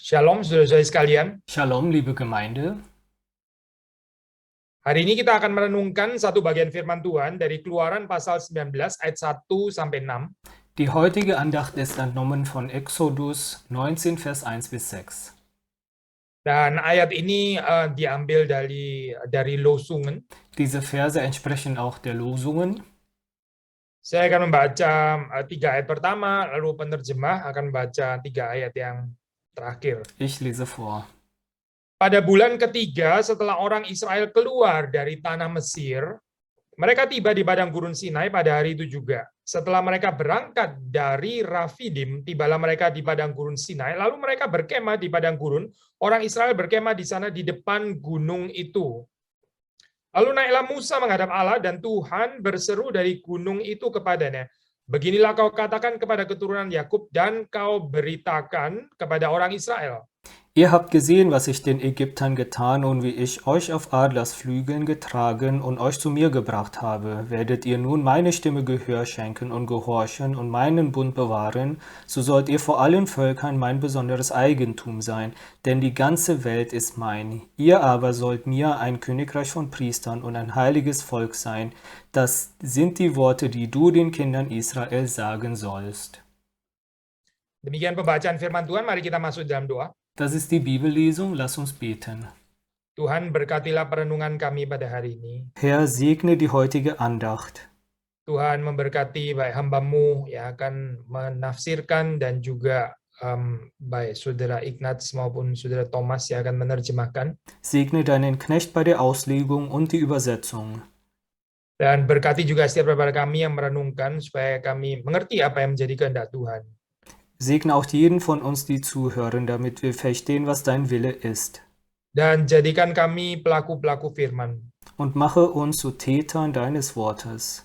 Shalom, saudara-saudari sekalian. Shalom, liebe Gemeinde. Hari ini kita akan merenungkan satu bagian firman Tuhan dari Keluaran pasal 19 ayat 1 sampai 6. Die heutige Andacht ist entnommen von Exodus 19, Vers 1 bis 6. Dan ayat ini diambil dari Losungen. Diese Verse entsprechen auch der Losungen. Saya akan membaca 3 ayat pertama, lalu penerjemah akan membaca 3 ayat yang terakhir. Ich lese vor. Pada bulan ketiga setelah orang Israel keluar dari tanah Mesir, mereka tiba di padang gurun Sinai pada hari itu juga. Setelah mereka berangkat dari Rafidim, tibalah mereka di padang gurun Sinai, lalu mereka berkemah di padang gurun. Orang Israel berkemah di sana di depan gunung itu. Lalu naiklah Musa menghadap Allah, dan Tuhan berseru dari gunung itu kepadanya, beginilah kau katakan kepada keturunan Yakub, dan kau beritakan kepada orang Israel. Ihr habt gesehen, was ich den Ägyptern getan und wie ich euch auf Adlersflügeln getragen und euch zu mir gebracht habe. Werdet ihr nun meine Stimme Gehör schenken und gehorchen und meinen Bund bewahren, so sollt ihr vor allen Völkern mein besonderes Eigentum sein, denn die ganze Welt ist mein. Ihr aber sollt mir ein Königreich von Priestern und ein heiliges Volk sein. Das sind die Worte, die du den Kindern Israel sagen sollst. Demikian pembacaan firman Tuhan, mari kita masuk dalam doa. Das ist die Bibellesung, lass uns beten. Tuhan, berkatilah perenungan kami pada hari ini. Herr, segne die heutige Andacht. Tuhan memberkati baik hamba-Mu yang akan menafsirkan dan juga baik saudara Ignaz maupun saudara Thomas yang akan menerjemahkan. Segne deinen Knecht bei der Auslegung und die Übersetzung. Dan berkati juga setiap daripada kami yang merenungkan supaya kami mengerti apa yang menjadi kehendak Tuhan. Segne auch jeden von uns, die zuhören, damit wir verstehen, was dein Wille ist. Dan jadikan kami pelaku-pelaku firman. Und mache uns zu Tätern deines Wortes.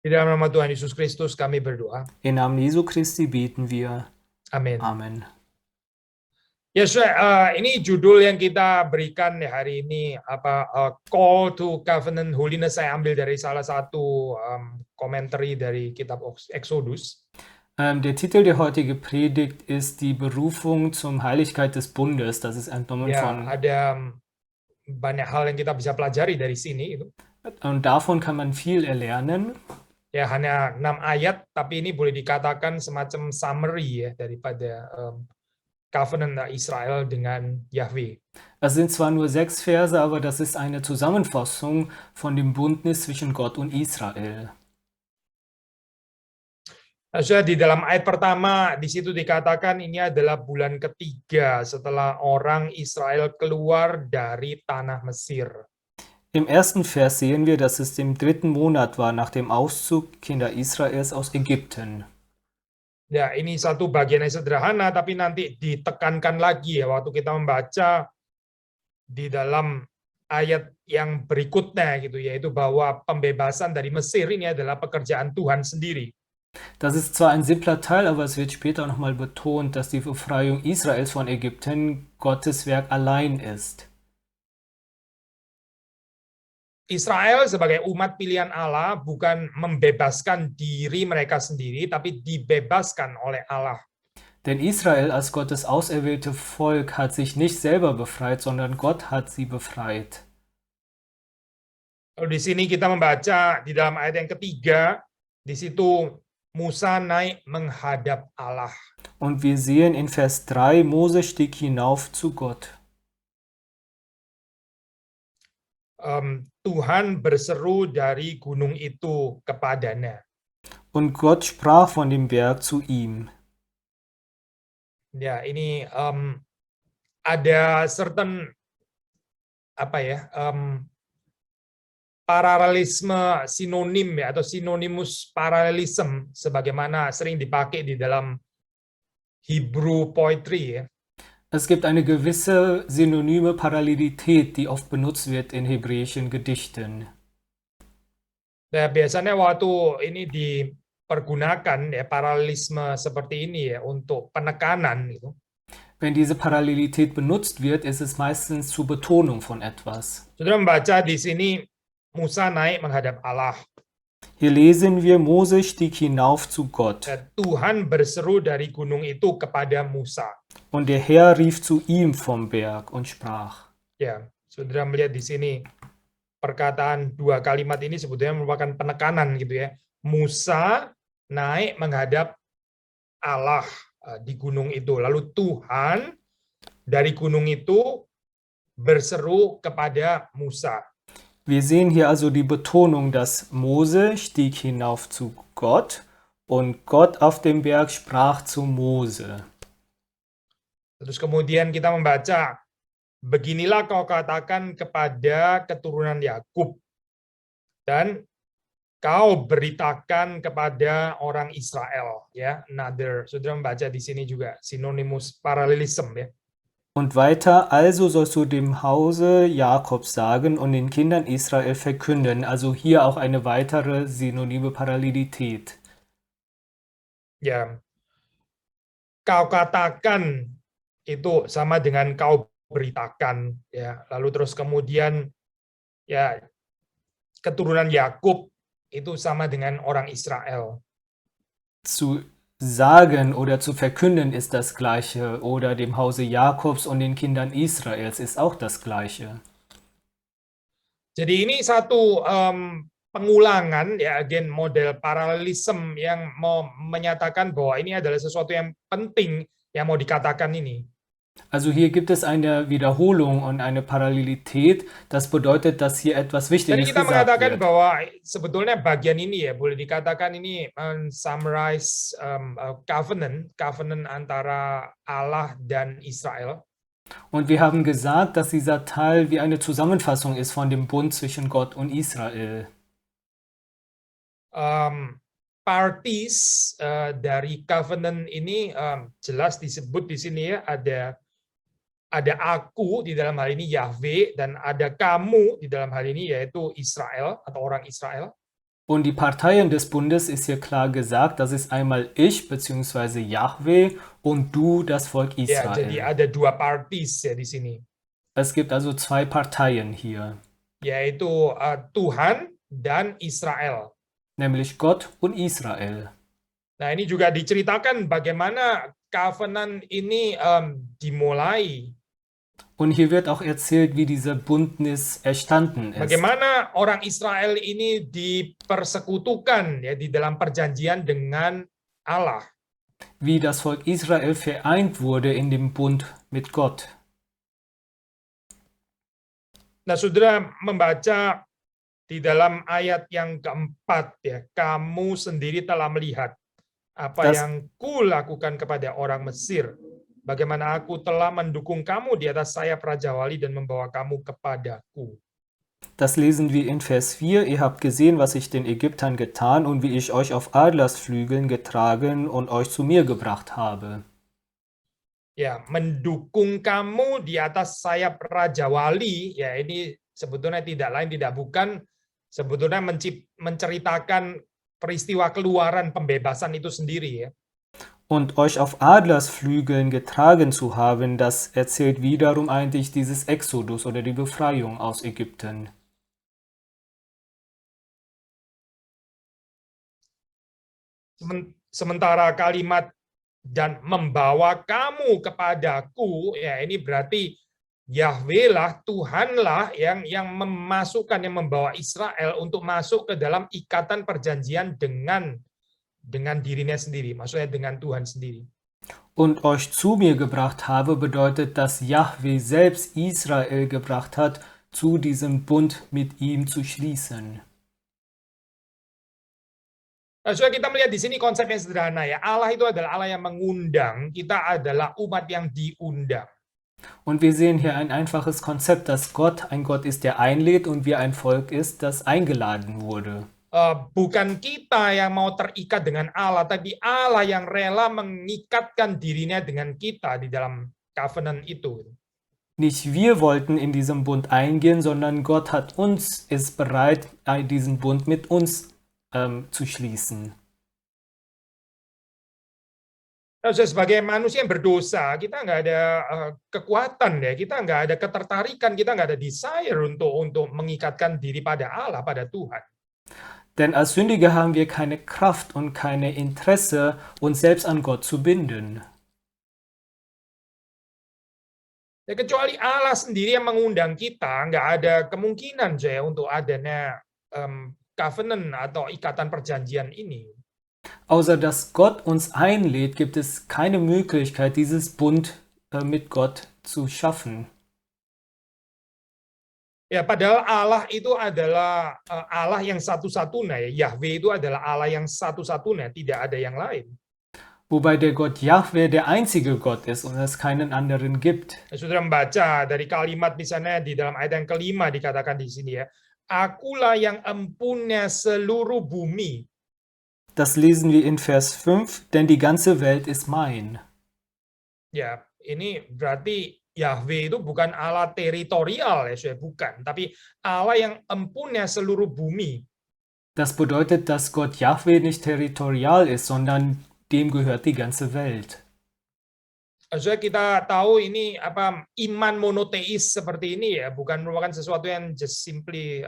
Di dalam nama Tuhan Yesus Kristus kami berdoa. Im Namen Jesu Christi beten wir. Amin. Amen. Ya, ini judul yang kita berikan ya hari ini, Call to Covenant Holiness. Saya ambil dari salah satu komentari dari kitab Exodus. Der Titel der heutigen Predigt ist die Berufung zum Heiligkeit des Bundes. Das ist entnommen Ya, von... ada banyak hal yang kita bisa pelajari dari sini. Und davon kann man viel erlernen. Ya, hanya 6 ayat, tapi ini boleh dikatakan semacam summary ya daripada Covenant Israel dengan Yahweh. Es sind zwar nur 6 Verse, aber das ist eine Zusammenfassung von dem Bündnis zwischen Gott und Israel. Di dalam ayat pertama, di situ dikatakan ini adalah bulan ketiga setelah orang Israel keluar dari tanah Mesir. Im ersten Vers sehen wir, dass es im 3. Monat war nach dem Auszug Kinder Israels aus Ägypten. Ya, ini satu bagian yang sederhana, tapi nanti ditekankan lagi ya waktu kita membaca di dalam ayat yang berikutnya gitu, yaitu bahwa pembebasan dari Mesir ini adalah pekerjaan Tuhan sendiri. Das ist zwar ein simpler Teil, aber es wird später nochmal betont, dass die Befreiung Israels von Ägypten Gottes Werk allein ist. Israel sebagai umat pilihan Allah bukan membebaskan diri mereka sendiri, tapi dibebaskan oleh Allah. Denn Israel als Gottes auserwählte Volk hat sich nicht selber befreit, sondern Gott hat sie befreit. Di sini kita membaca di dalam ayat yang ketiga, di situ Musa naik menghadap Allah. Und wir sehen in Vers 3, Mose stieg hinauf zu Gott. Tuhan berseru dari gunung itu kepadanya. Und Gott sprach von dem Berg zu ihm. Ya, ini ada certain paralelisme sinonim ya, atau synonymous parallelism sebagaimana sering dipakai di dalam Hebrew poetry ya. Es gibt eine gewisse synonyme Parallelität, die oft benutzt wird in hebräischen Gedichten. Nah, biasanya waktu ini dipergunakan ya paralelisme seperti ini ya untuk penekanan gitu. Wenn diese Parallelität benutzt wird, ist es meistens zur Betonung von etwas. Saudara membaca di sini Musa naik menghadap Allah. Hier lesen wir, Mose stieg hinauf zu Gott, Dan Tuhan berseru dari gunung itu kepada Musa. und der Herr rief zu ihm vom Berg und sprach. Ya, saudara melihat di sini perkataan dua kalimat ini sebetulnya merupakan penekanan gitu ya. Musa naik menghadap Allah di gunung itu. Lalu Tuhan dari gunung itu berseru kepada Musa. Wir sehen hier also die Betonung, dass Mose stieg hinauf zu Gott und Gott auf dem Berg sprach zu Mose. Terus kemudian kita membaca, beginilah kau katakan kepada keturunan Yakub dan kau beritakan kepada orang Israel, ya. Another, saudara membaca di sini juga sinonimus paralelism, ya. Und weiter, also sollst du dem Hause Jakobs sagen und den Kindern Israel verkünden. Also hier auch eine weitere synonyme Parallelität. Ya, kau katakan itu sama dengan kau beritakan, ya. Lalu terus kemudian ya keturunan Yakub itu sama dengan orang Israel. Zu sagen oder zu verkünden ist das Gleiche, oder dem Hause Jakobs und den Kindern Israels ist auch das Gleiche. Jadi ini satu pengulangan, ya, again model paralelism yang mau menyatakan bahwa ini adalah sesuatu yang penting yang mau dikatakan ini. Also hier gibt es eine Wiederholung und eine Parallelität. Das bedeutet, dass hier etwas Jadi Wichtiges kita gesagt mengatakan wird. bahwa sebetulnya bagian ini ya boleh dikatakan ini summarize covenant antara Allah dan Israel. Und wir haben gesagt, dass dieser Teil wie eine Zusammenfassung ist von dem Bund zwischen Gott und Israel. Parties dari covenant ini jelas disebut di sini ya, ada aku di dalam hal ini Yahweh dan ada kamu di dalam hal ini yaitu Israel atau orang Israel. Und die Parteien des Bundes ist hier klar gesagt, das ist einmal ich bzw. Yahweh und du, das Volk Ya, jadi Israel. ada dua parties ya di sini, Es gibt also zwei Parteien hier, yaitu Tuhan dan Israel. nämlich Gott und Israel. Nah, ini juga diceritakan bagaimana covenant ini dimulai. Und hier wird auch erzählt, wie dieser Bündnis entstanden ist. Bagaimana orang Israel ini dipersekutukan ya di dalam perjanjian dengan Allah. Wie das Volk Israel vereint wurde in dem Bund mit Gott. Nah, saudara membaca di dalam ayat yang keempat ya, kamu sendiri telah melihat apa yang kulakukan kepada orang Mesir, bagaimana aku telah mendukung kamu di atas sayap Raja Wali dan membawa kamu kepadaku. Das lesen wir in Vers 4. Ihr habt gesehen, was ich den Ägyptern getan und wie ich euch auf Adlersflügeln getragen und euch zu mir gebracht habe. Ya, mendukung kamu di atas sayap Raja Wali, ya ini sebetulnya tidak lain tidak bukan sebetulnya menceritakan peristiwa keluaran pembebasan itu sendiri ya. Und euch auf Adlersflügeln getragen zu haben, das erzählt wiederum eigentlich dieses Exodus oder die Befreiung aus Ägypten. Sementara kalimat dan membawa kamu kepadaku, ya ini berarti Yahweh lah, Tuhan lah yang memasukkan, yang membawa Israel untuk masuk ke dalam ikatan perjanjian dengan dirinya sendiri, maksudnya dengan Tuhan sendiri. Und euch zu mir gebracht habe bedeutet, dass Yahweh selbst Israel gebracht hat, zu diesem Bund mit ihm zu schließen. Nah, sudah kita melihat di sini konsep yang sederhana ya. Allah itu adalah Allah yang mengundang, kita adalah umat yang diundang. Und wir sehen hier ein einfaches Konzept, dass Gott ein Gott ist, der einlädt und wir ein Volk ist, das eingeladen wurde. Bukan kita yang mau terikat dengan Allah, tapi Allah yang rela mengikatkan dirinya dengan kita di dalam covenant itu. Nicht wir wollten in diesem Bund eingehen, sondern Gott ist bereit, diesen Bund mit uns zu schließen. Sebagai manusia yang berdosa, kita nggak ada kekuatan ya, kita nggak ada ketertarikan, kita nggak ada desire untuk mengikatkan diri pada Allah, pada Tuhan. Denn als Sündige haben wir keine Kraft und keine Interesse, uns selbst an Gott zu binden. Ya, kecuali Allah sendiri yang mengundang kita, nggak ada kemungkinan saya untuk adanya covenant atau ikatan perjanjian ini. Außer dass Gott uns einlädt, gibt es keine Möglichkeit, dieses Bund mit Gott zu schaffen. Ya, padahal Allah itu adalah Allah yang satu-satunya. Ya, Yahweh itu adalah Allah yang satu-satunya, tidak ada yang lain. Wobei der Gott Jahwe der einzige Gott ist und es keinen anderen gibt. Saudara membaca dari kalimat misalnya di dalam ayat yang kelima dikatakan di sini ya, Akulah yang empunya seluruh bumi. Das lesen wir in Vers 5, denn die ganze Welt ist mein. Ya, ini berarti Yahweh itu bukan Allah teritorial ya, saya bukan, tapi Allah yang empunya seluruh bumi. Das bedeutet, dass Gott Jahwe nicht territorial ist, sondern dem gehört die ganze Welt. Maksudnya kita tahu ini apa iman monoteis seperti ini ya, bukan merupakan sesuatu yang just simply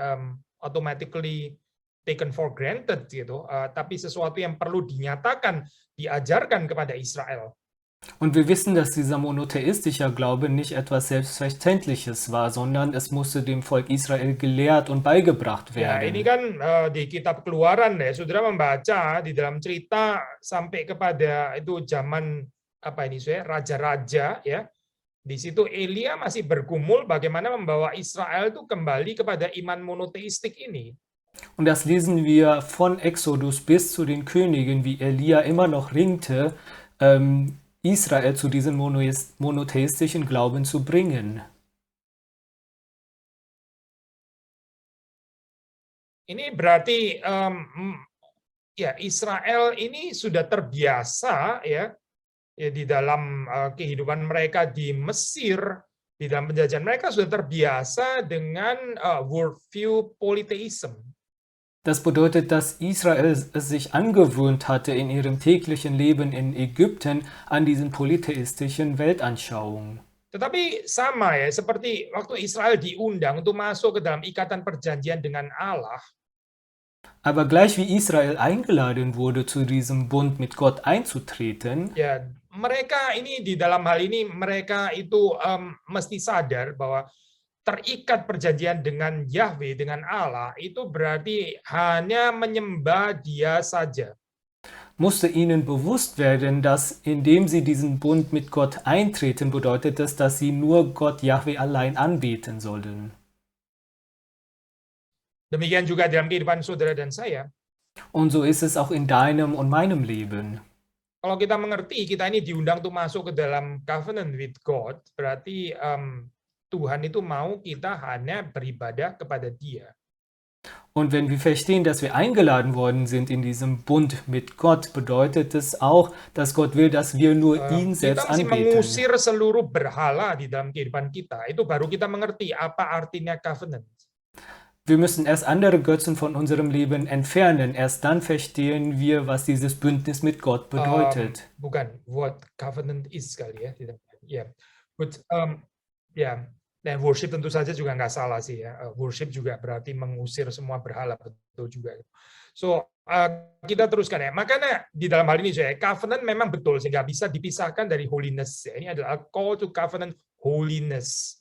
automatically taken for granted gitu, tapi sesuatu yang perlu dinyatakan, diajarkan kepada Israel. Und wir wissen, dass dieser monotheistische Glaube nicht etwas Selbstverständliches war, sondern es musste dem Volk Israel gelehrt und beigebracht Ya, ini werden. kan di kitab Keluaran ya, saudara membaca di dalam cerita sampai kepada itu zaman apa ini saya raja-raja ya. Di situ Elia masih bergumul bagaimana membawa Israel itu kembali kepada iman monoteistik ini. Und das lesen wir von Exodus bis zu den Königen, wie Elia immer noch ringte, Israel zu diesem monotheistischen Glauben zu bringen. Ini berarti ya Israel ini sudah terbiasa ya di dalam kehidupan mereka di Mesir, di dalam penjajahan mereka sudah terbiasa dengan worldview polytheism. Das bedeutet, dass Israel es sich angewöhnt hatte, in ihrem täglichen Leben in Ägypten an diesen polytheistischen Weltanschauungen. Tetapi sama ya, seperti waktu Israel diundang untuk masuk ke dalam ikatan perjanjian dengan Allah, Aber gleich wie Israel eingeladen wurde, zu diesem Bund mit Gott einzutreten, ya mereka ini di dalam hal ini mereka itu mesti sadar bahwa terikat perjanjian dengan Yahweh, dengan Allah, itu berarti hanya menyembah Dia saja. musste ihnen bewusst werden, dass indem sie diesen Bund mit Gott eintreten, bedeutet es, dass sie nur Gott Jahwe allein anbeten sollen. Demikian juga dalam kehidupan saudara dan saya. Und so ist es auch in deinem und meinem Leben. Kalau kita mengerti kita ini diundang untuk masuk ke dalam covenant with God, berarti Tuhan itu mau kita hanya beribadah kepada Dia. Und wenn wir verstehen, dass wir eingeladen worden sind in diesem Bund mit Gott, bedeutet es auch, dass Gott will, dass wir nur ihn selbst Kita mesti anbeten. mengusir seluruh berhala di dalam kehidupan kita. Itu baru kita mengerti apa artinya covenant. Wir müssen erst andere Götzen von unserem Leben entfernen. Erst dann verstehen wir, was dieses Bündnis mit Gott bedeutet. Bukan, what covenant is kali ya. Ya, but ya, dan worship tentu saja juga nggak salah sih ya. Worship juga berarti mengusir semua berhala, betul juga. So kita teruskan ya. Makanya di dalam hal ini saya covenant memang betul sehingga bisa dipisahkan dari holiness. Ya. Ini adalah call to covenant holiness.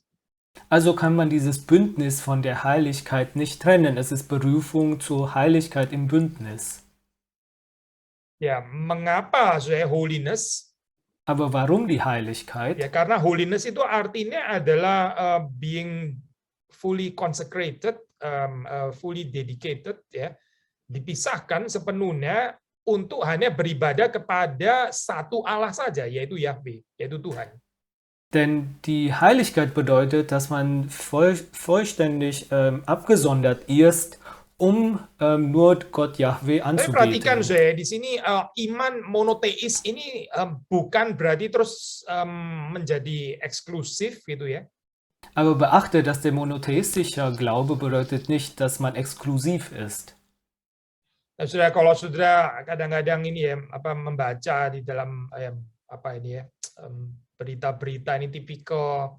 Also kann man dieses Bündnis von der Heiligkeit nicht trennen. Es ist Berufung zur Heiligkeit im Bündnis. Ya, mengapa saya holiness? Aber warum die Heiligkeit? Ya, karena holiness itu artinya adalah being fully consecrated, fully dedicated, ya, dipisahkan sepenuhnya untuk hanya beribadah kepada satu Allah saja, yaitu Yahweh, yaitu Tuhan. Denn die Heiligkeit bedeutet, dass man vollständig abgesondert ist, nur Gott Yahweh Tapi perhatikan anzubeten. saya di sini iman monoteis ini bukan berarti terus menjadi eksklusif gitu ya. Aber beachte, dass der monotheistische Glaube bedeutet nicht, dass man exklusiv ist. Nah, saudara, kalau saudara kadang-kadang ini ya membaca di dalam apa ini ya berita-berita ini tipikal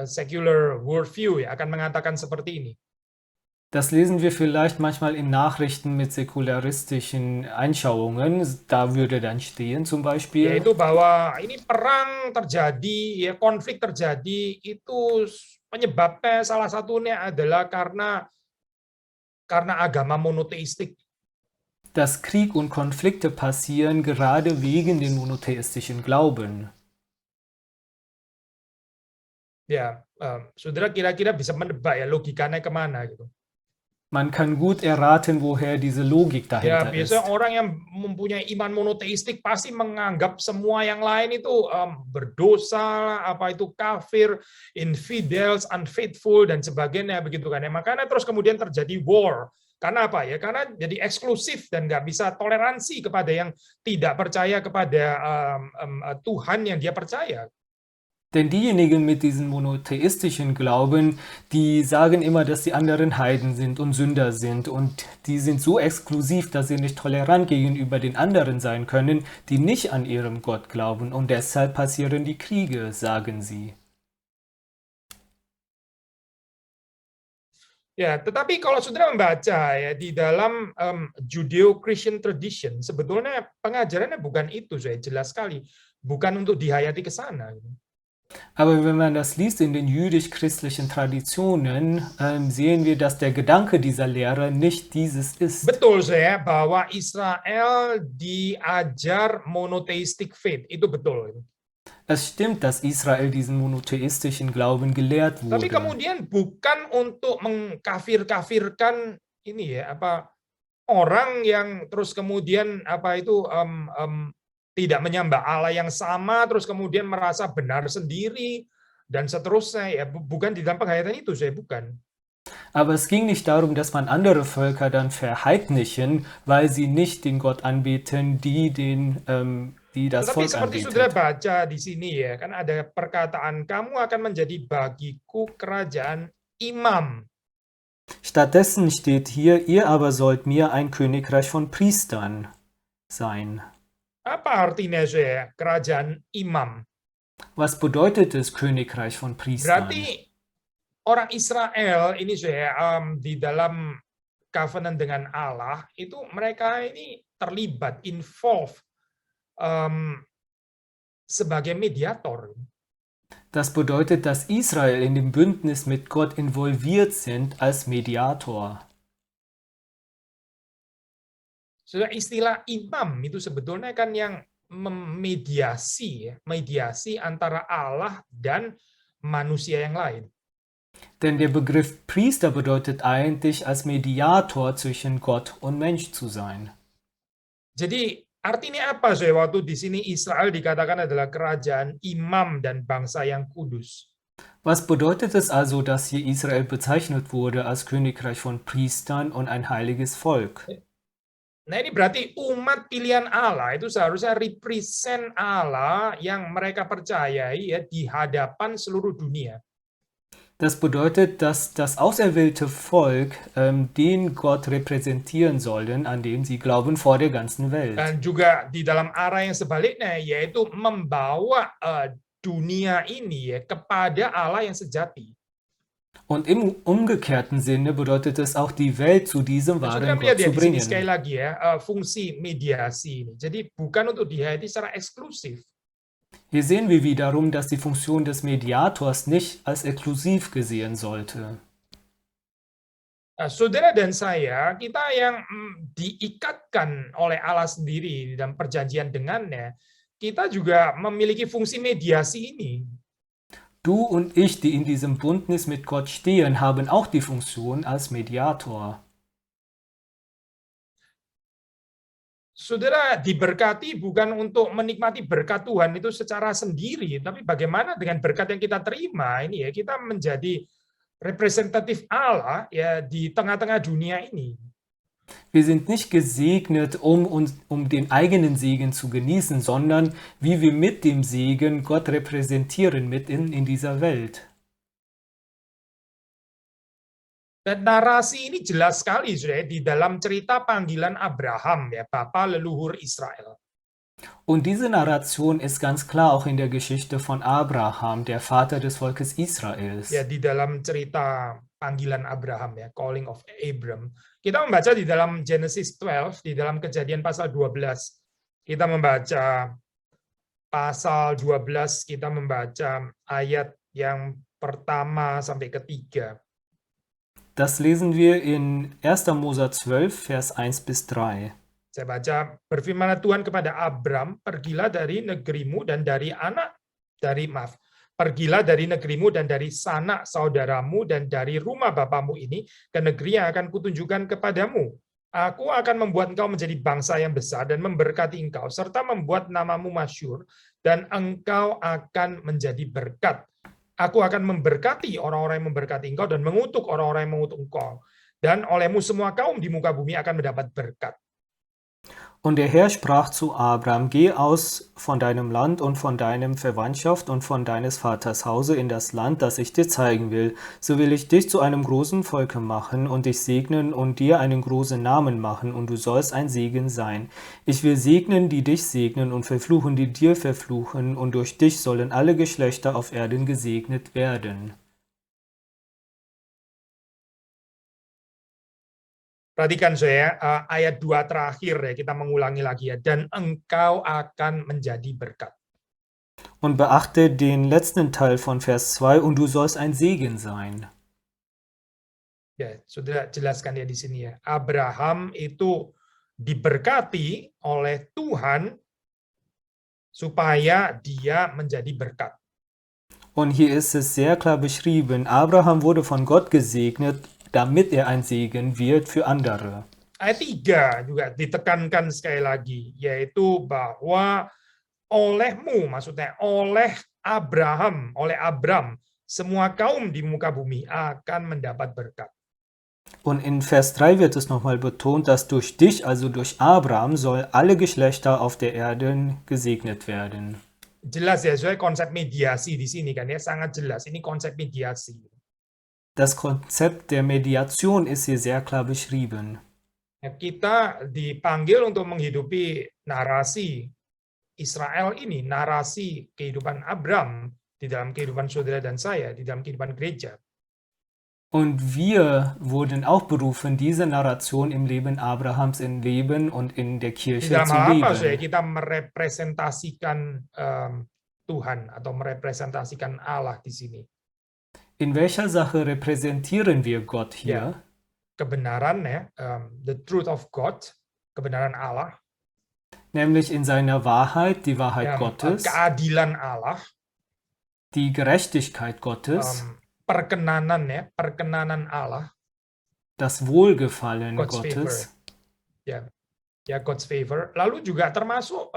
secular worldview ya akan mengatakan seperti ini. Das lesen wir vielleicht manchmal in Nachrichten mit säkularistischen Einschauungen. Da würde dann stehen zum Beispiel, Yaitu bahwa ini perang terjadi, ya konflik terjadi, itu penyebabnya salah satunya adalah karena agama monoteistik. dass Krieg und Konflikte passieren gerade wegen den monotheistischen Glauben. Ya, saudara kira-kira bisa menebak ya logikanya kemana gitu. Man kann gut erraten, woher diese Logik Ya, dahinter ist. biasanya orang yang mempunyai iman monoteistik pasti menganggap semua yang lain itu berdosa, apa itu kafir, infidels, unfaithful dan sebagainya begitu kan ya. Makanya terus kemudian terjadi war. Karena apa ya? Karena jadi eksklusif dan nggak bisa toleransi kepada yang tidak percaya kepada Tuhan yang dia percaya. Denn diejenigen mit diesem monotheistischen Glauben, die sagen immer, dass die anderen Heiden sind und Sünder sind und die sind so exklusiv, dass sie nicht tolerant gegenüber den anderen sein können, die nicht an ihrem Gott glauben und deshalb passieren die Kriege, sagen sie. Ya, tetapi kalau saudara membaca ya di dalam Judeo-Christian tradition, sebetulnya pengajarannya bukan itu, saya jelas sekali, bukan untuk dihayati ke sana. Aber wenn man das liest in den jüdisch-christlichen Traditionen, sehen wir, dass der Gedanke dieser Lehre nicht dieses ist. Betul saya bahwa Israel diajar monotheistic faith, itu betul. Es stimmt, dass Israel diesen monotheistischen Glauben gelehrt Tapi wurde. kemudian bukan untuk mengkafir-kafirkan ini ya apa orang yang terus kemudian apa itu tidak menyembah Allah yang sama terus kemudian merasa benar sendiri dan seterusnya ya bukan di dalam penghayatan itu saya bukan. Aber es ging nicht darum, dass man andere Völker dann verheidnichen, weil sie nicht den Gott anbeten, die das Tetapi Volk seperti saudara anbetet. baca di sini ya kan ada perkataan kamu akan menjadi bagiku kerajaan imam. Stattdessen steht hier, ihr aber sollt mir ein Königreich von Priestern sein. Apa artinya saya kerajaan imam? Was bedeutet es, Königreich von Priestern? Berarti orang Israel ini saya di dalam covenant dengan Allah itu mereka ini terlibat, involved sebagai mediator. Das bedeutet, dass Israel in dem Bündnis mit Gott involviert sind als Mediator. Sudah istilah imam itu sebetulnya kan yang memediasi, mediasi antara Allah dan manusia yang lain. Denn der Begriff Priester bedeutet eigentlich, als Mediator zwischen Gott und Mensch zu sein. Jadi artinya apa saya waktu di sini Israel dikatakan adalah kerajaan imam dan bangsa yang kudus? Was bedeutet es also, dass hier Israel bezeichnet wurde als Königreich von Priestern und ein heiliges Volk? Nah ini berarti umat pilihan Allah itu seharusnya represent Allah yang mereka percayai ya di hadapan seluruh dunia. Das bedeutet, dass das auserwählte Volk den Gott repräsentieren sollen, an den sie glauben, vor der ganzen Welt. Dan juga di dalam arah yang sebaliknya yaitu membawa dunia ini ya kepada Allah yang sejati. Und im umgekehrten Sinne bedeutet es auch, die Welt zu diesem Saudara wahren melihat Gott ya zu di sini sekali bringen. lagi ya fungsi mediasi ini. Jadi bukan untuk dihayati secara eksklusif. Hier sehen wir wiederum, dass die Funktion des Mediators nicht als exklusiv gesehen sollte. Saudara dan saya, kita yang diikatkan oleh Allah sendiri dalam perjanjian dengannya, kita juga memiliki fungsi mediasi ini. Du und ich, die in diesem Bündnis mit Gott stehen, haben auch die Funktion als Mediator. Saudara diberkati bukan untuk menikmati berkat Tuhan itu secara sendiri, tapi bagaimana dengan berkat yang kita terima ini ya, kita menjadi representatif Allah ya di tengah-tengah dunia ini. Wir sind nicht gesegnet, um den eigenen Segen zu genießen, sondern wie wir mit dem Segen Gott repräsentieren mitten in dieser Welt. Dan narasi ini jelas sekali sudah di dalam cerita panggilan Abraham ya, bapa leluhur Israel. Und diese Narration ist ganz klar auch in der Geschichte von Abraham, der Vater des Volkes Israels. Ya di dalam cerita panggilan Abraham ya, calling of Abram. Kita membaca di dalam Genesis 12, di dalam Kejadian pasal 12. Kita membaca pasal 12, kita membaca ayat yang pertama sampai ketiga. Das lesen wir in 1. Mose 12, Vers 1 bis 3. Saya baca, berfirmanlah Tuhan kepada Abram, pergilah dari negerimu dan dari pergilah dari negerimu dan dari sanak saudaramu dan dari rumah bapamu ini ke negeri yang akan kutunjukkan kepadamu. Aku akan membuat engkau menjadi bangsa yang besar dan memberkati engkau, serta membuat namamu masyhur, dan engkau akan menjadi berkat. Aku akan memberkati orang-orang yang memberkati engkau dan mengutuk orang-orang yang mengutuk engkau. Dan olehmu semua kaum di muka bumi akan mendapat berkat. Und der Herr sprach zu Abram, geh aus von deinem Land und von deinem Verwandtschaft und von deines Vaters Hause in das Land, das ich dir zeigen will. So will ich dich zu einem großen Volke machen und dich segnen und dir einen großen Namen machen, und du sollst ein Segen sein. Ich will segnen, die dich segnen, und verfluchen, die dir verfluchen, und durch dich sollen alle Geschlechter auf Erden gesegnet werden. Perhatikan saya, ayat 2 terakhir ya, kita mengulangi lagi ya, dan engkau akan menjadi berkat. Und beachte den letzten Teil von Vers 2, und du sollst ein Segen sein. Ya, sudah jelaskan ya di sini ya. Abraham itu diberkati oleh Tuhan supaya dia menjadi berkat. Und hier ist es sehr klar beschrieben, Abraham wurde von Gott gesegnet, damit er ein Segen wird für andere. Ayat 3 juga ditekankan sekali lagi, yaitu bahwa olehmu, maksudnya oleh Abram, semua kaum di muka bumi akan mendapat berkat. Und in Vers 3 wird es nochmal betont, dass durch dich, also durch Abraham, soll alle Geschlechter auf der Erde gesegnet werden. Jelas ya, soalnya konsep mediasi di sini kan ya, sangat jelas. Ini konsep mediasi. Das Konzept der Mediation ist hier sehr klar beschrieben. Kita dipanggil untuk menghidupi narasi Israel ini, narasi kehidupan Abram di dalam kehidupan saudara dan saya, di dalam kehidupan gereja. Und wir wurden auch berufen, diese Narration im Leben Abrahams in Leben und in der Di Kirche dalam zu hal apa saya leben. kita merepresentasikan Tuhan atau merepresentasikan Allah di sini. In welcher Sache repräsentieren wir Gott hier? Ya, kebenaran ya, the truth of God, kebenaran Allah, Nämlich in seiner Wahrheit, die Wahrheit ya, Gottes, keadilan Allah, die Gerechtigkeit Gottes, perkenanan Allah, das Wohlgefallen God's Gottes. favor. Ya, God's favor. Lalu juga termasuk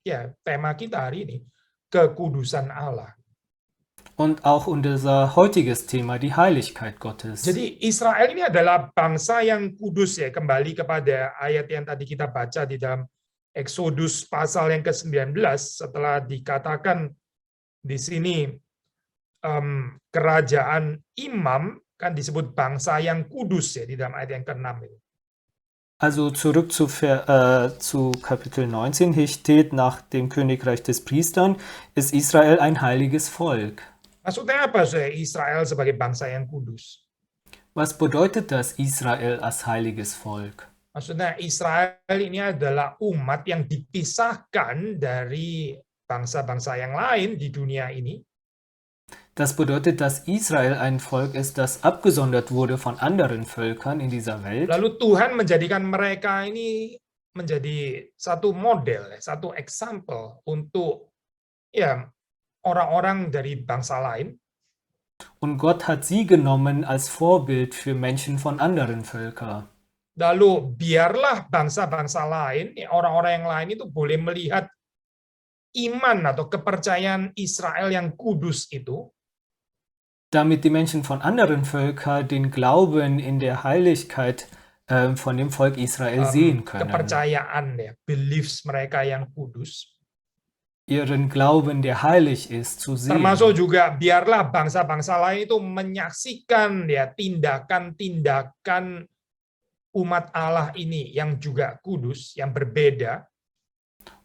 ya tema kita hari ini, kekudusan Allah. Und auch unser heutiges Thema, die Heiligkeit Gottes. Jadi Israel ini adalah bangsa yang kudus ya, kembali kepada ayat yang tadi kita baca di dalam Exodus pasal yang ke-19, setelah dikatakan di sini kerajaan imam, kan disebut bangsa yang kudus ya di dalam ayat yang ke-6 itu. Also zurück zu Kapitel 19, hier steht, nach dem Königreich des Priestern ist Israel ein heiliges Volk. Maksudnya apa saya Israel sebagai bangsa yang kudus? Was bedeutet das, Israel als heiliges Volk? Maksudnya Israel ini adalah umat yang dipisahkan dari bangsa-bangsa yang lain di dunia ini. Das bedeutet, dass Israel ein Volk ist, das abgesondert wurde von anderen Völkern in dieser Welt. Lalu Tuhan menjadikan mereka ini menjadi satu model, satu example untuk ya orang-orang dari bangsa lain. Und Gott hat sie genommen als Vorbild für Menschen von anderen Völkern. Lalu biarlah bangsa-bangsa lain, orang-orang yang lain itu boleh melihat iman atau kepercayaan Israel yang kudus itu. Damit die Menschen von anderen Völkern den Glauben in der Heiligkeit von dem Volk Israel sehen können. Kepercayaan ya, beliefs mereka yang kudus. Ihren Glauben, der heilig ist, zu sehen. Termasuk juga biarlah bangsa-bangsa lain itu menyaksikan ya tindakan-tindakan umat Allah ini yang juga kudus, yang berbeda.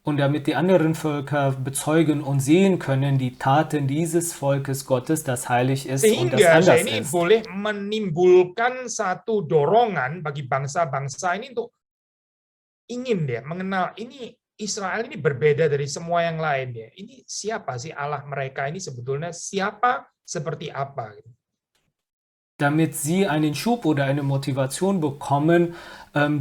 Und damit die anderen Völker bezeugen und sehen können, die Taten dieses Volkes Gottes, das heilig ist und das Sehingga saya anders ini ist. boleh menimbulkan satu dorongan bagi bangsa-bangsa ini untuk ingin dia mengenal ini Israel ini berbeda dari semua yang lain ya. Ini siapa sih Allah mereka ini sebetulnya siapa seperti apa gitu. Damit sie einen Schub oder eine Motivation bekommen,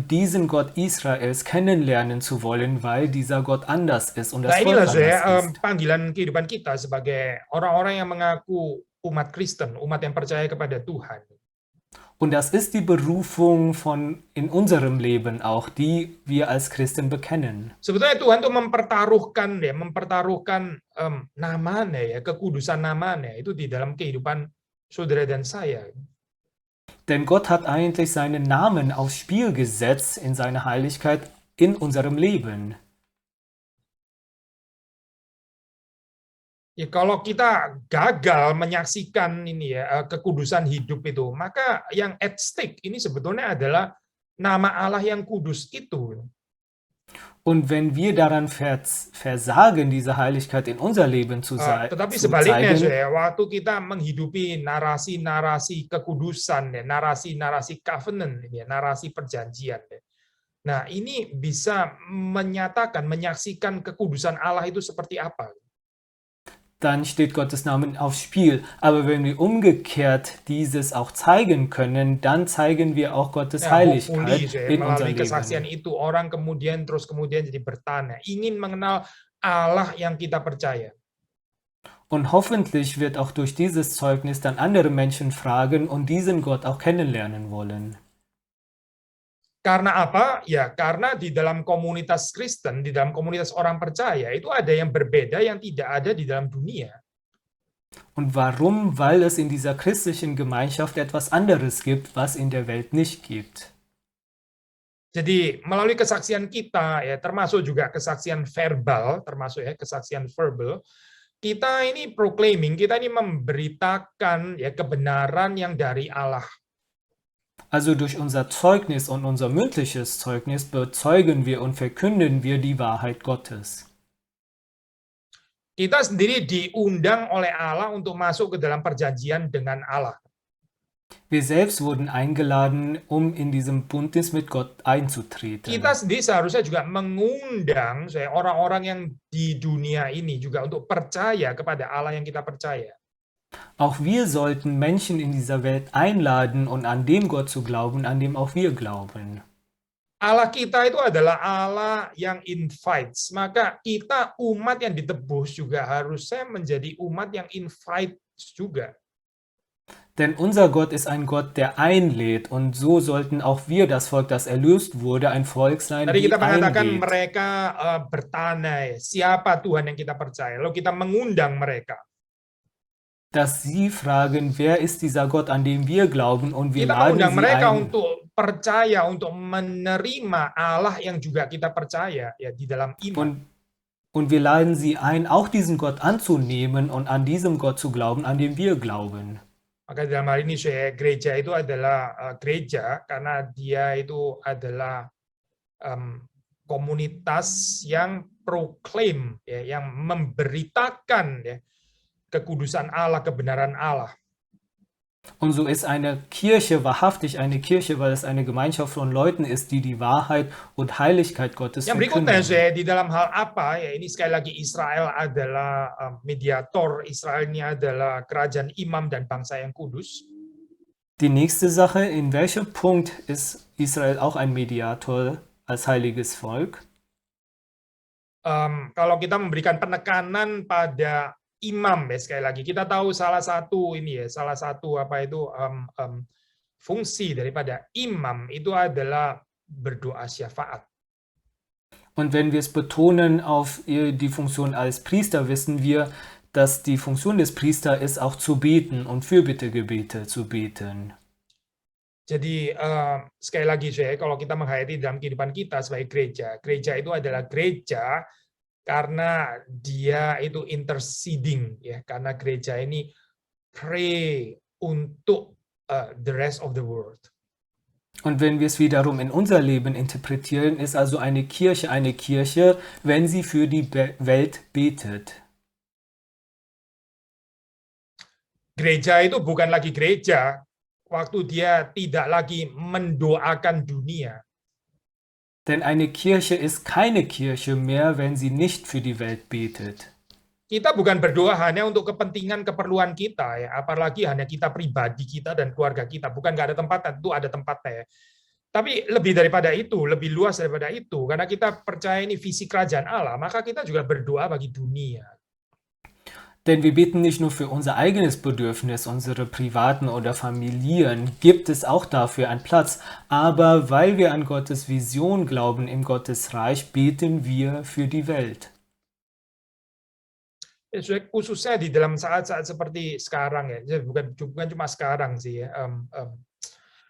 diesen Gott Israels kennenlernen zu wollen, weil dieser Gott anders ist und das Nah Volk inilah saya anders ist. panggilan kehidupan kita sebagai orang-orang yang mengaku umat Kristen, umat yang percaya kepada Tuhan. Und das ist die Berufung von in unserem Leben auch, die wir als Christen bekennen. Sebetulnya Tuhan tuh mempertaruhkan namanya ya, kekudusan namanya itu di dalam kehidupan saudara dan saya. Denn Gott hat eigentlich seinen Namen aufs Spiel gesetzt in seiner Heiligkeit in unserem Leben. Ya, kalau kita gagal menyaksikan ini ya kekudusan hidup itu, maka yang at stake ini sebetulnya adalah nama Allah yang kudus itu. Und wenn wir daran versagen, diese Heiligkeit in unser Leben zu Tetapi sebaliknya, zeigen, waktu kita menghidupi narasi-narasi kekudusan, ya, narasi-narasi covenant, ya, narasi perjanjian. Ya. Nah, ini bisa menyatakan, menyaksikan kekudusan Allah itu seperti apa. dann steht Gottes Namen aufs Spiel. Aber wenn wir umgekehrt dieses auch zeigen können, dann zeigen wir auch Gottes Heiligkeit in unser melalui kesaksian Leben. itu orang kemudian jadi bertanya, ingin mengenal Allah yang kita percaya. Und hoffentlich wird auch durch dieses Zeugnis dann andere Menschen fragen und diesen Gott auch kennenlernen wollen. Karena apa? Ya, karena di dalam komunitas Kristen, di dalam komunitas orang percaya, itu ada yang berbeda yang tidak ada di dalam dunia. Und warum? Weil es in dieser christlichen Gemeinschaft etwas anderes gibt, was in der Welt nicht gibt. Jadi melalui kesaksian kita, ya termasuk juga kesaksian verbal, kita ini proclaiming, kita ini memberitakan ya kebenaran yang dari Allah. Also durch unser Zeugnis und unser mündliches Zeugnis bezeugen wir und verkünden wir die Wahrheit Gottes. Kita sendiri diundang oleh Allah untuk masuk ke dalam perjanjian dengan Allah. Wir selbst wurden eingeladen, um in diesem Bündnis mit Gott einzutreten. Kita sendiri seharusnya juga mengundang orang-orang yang di dunia ini juga untuk percaya kepada Allah yang kita percaya. Auch wir sollten Menschen in dieser Welt einladen und an dem Gott zu glauben, an dem auch wir glauben. Allah kita itu adalah Allah yang invites, maka kita umat yang ditebus juga harusnya menjadi umat yang invites juga. Denn unser Gott ist ein Gott, der einlädt, und so sollten auch wir, das Volk, das erlöst wurde, ein Volk sein, Tadi die kita mengatakan einlädt. mereka bertanya, siapa Tuhan yang kita percaya? Lalu kita mengundang mereka. Dass sie fragen, wer ist dieser Gott, an dem wir glauben, und wir Kita laden mengundang sie mereka ein. untuk percaya, untuk menerima Allah yang juga kita percaya ya di dalam iman. Und wir laden sie ein, auch diesen Gott anzunehmen und an diesem Gott zu glauben, an dem wir glauben. Maka dalam hal ini gereja itu adalah gereja karena dia itu adalah komunitas yang proclaim, ya, yang memberitakan ya, kekudusan Allah, kebenaran Allah. Und so ist eine Kirche wahrhaftig eine Kirche, weil es eine Gemeinschaft von Leuten ist, die die Wahrheit und Heiligkeit Gottes Yang berikutnya, verkünden. di dalam hal apa? Ya ini sekali lagi Israel adalah mediator, Israel ini adalah kerajaan imam dan bangsa yang kudus. Die nächste Sache, in welchem Punkt ist Israel auch ein Mediator als heiliges Volk? Kalau kita memberikan penekanan pada imam, ya sekali lagi kita tahu salah satu fungsi daripada imam itu adalah berdoa syafaat. Und wenn wir es betonen auf die Funktion als Priester, wissen wir, dass die Funktion des Priesters ist, auch zu beten und Fürbittegebete zu beten. Jadi sekali lagi kalau kita menghayati dalam kehidupan kita sebagai gereja itu adalah gereja karena dia itu interceding, ya, karena gereja ini pray untuk the rest of the world. Und wenn wir es wiederum in unser Leben interpretieren, ist also eine Kirche, wenn sie für die Welt betet. Gereja itu bukan lagi gereja waktu dia tidak lagi mendoakan dunia. Denn eine Kirche ist keine Kirche mehr, wenn sie nicht für die Welt betet. Kita bukan berdoa hanya untuk kepentingan keperluan kita ya, apalagi hanya kita pribadi kita dan keluarga kita. Bukan nggak ada tempat, tentu ada tempatnya ya. Tapi lebih daripada itu, lebih luas daripada itu, karena kita percaya ini visi kerajaan Allah, maka kita juga berdoa bagi dunia. Denn wir beten nicht nur für unser eigenes Bedürfnis, unsere privaten oder Familien, gibt es auch dafür einen Platz, aber weil wir an Gottes Vision glauben im Gottesreich, beten wir für die Welt. Khususnya di dalam saat-saat seperti sekarang ya, bukan cuma sekarang sih ya.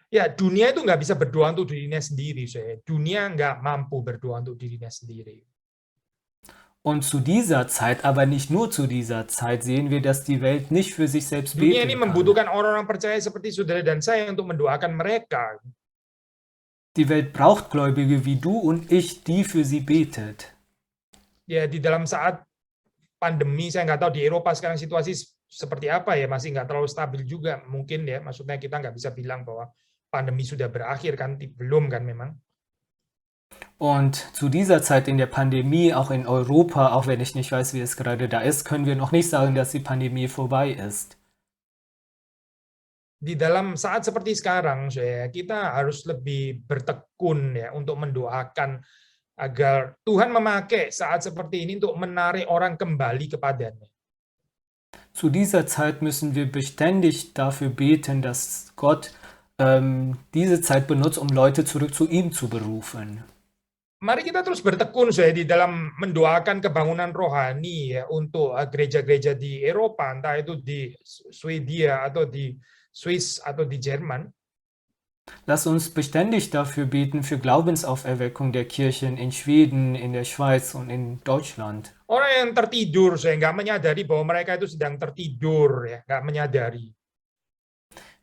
Ya dunia itu nggak bisa berdoa untuk dirinya sendiri, dunia nggak mampu berdoa untuk dirinya sendiri. Und zu dieser Zeit, aber nicht nur zu dieser Zeit, sehen wir, dass die Welt nicht für sich selbst Dunia ini beten kann. membutuhkan orang-orang percaya seperti saudara dan saya untuk mendoakan mereka. Die Welt braucht Gläubige wie du und ich, die für sie betet. Ya di dalam saat pandemi, saya nggak tahu di Eropa sekarang situasi seperti apa ya, masih nggak terlalu stabil juga mungkin ya, maksudnya kita nggak bisa bilang bahwa pandemi sudah berakhir kan, belum kan memang. Und zu dieser Zeit in der Pandemie, auch in Europa, auch wenn ich nicht weiß, wie es gerade da ist, können wir noch nicht sagen, dass die Pandemie vorbei ist. Di dalam saat seperti sekarang, kita harus lebih bertekun ya untuk mendoakan agar Tuhan memakai saat seperti ini untuk menarik orang kembali kepadanya. Zu dieser Zeit müssen wir beständig dafür beten, dass Gott diese Zeit benutzt, um Leute zurück zu ihm zu berufen. Mari kita terus bertekun di dalam mendoakan kebangunan rohani ya untuk gereja-gereja di Eropa, entah itu di Swedia atau di Swiss atau di Jerman. Lass uns beständig dafür beten, für Glaubensauferweckung der Kirchen in Schweden, in der Schweiz und in Deutschland. Orang yang tertidur, nggak menyadari bahwa mereka itu sedang tertidur, ya, nggak menyadari.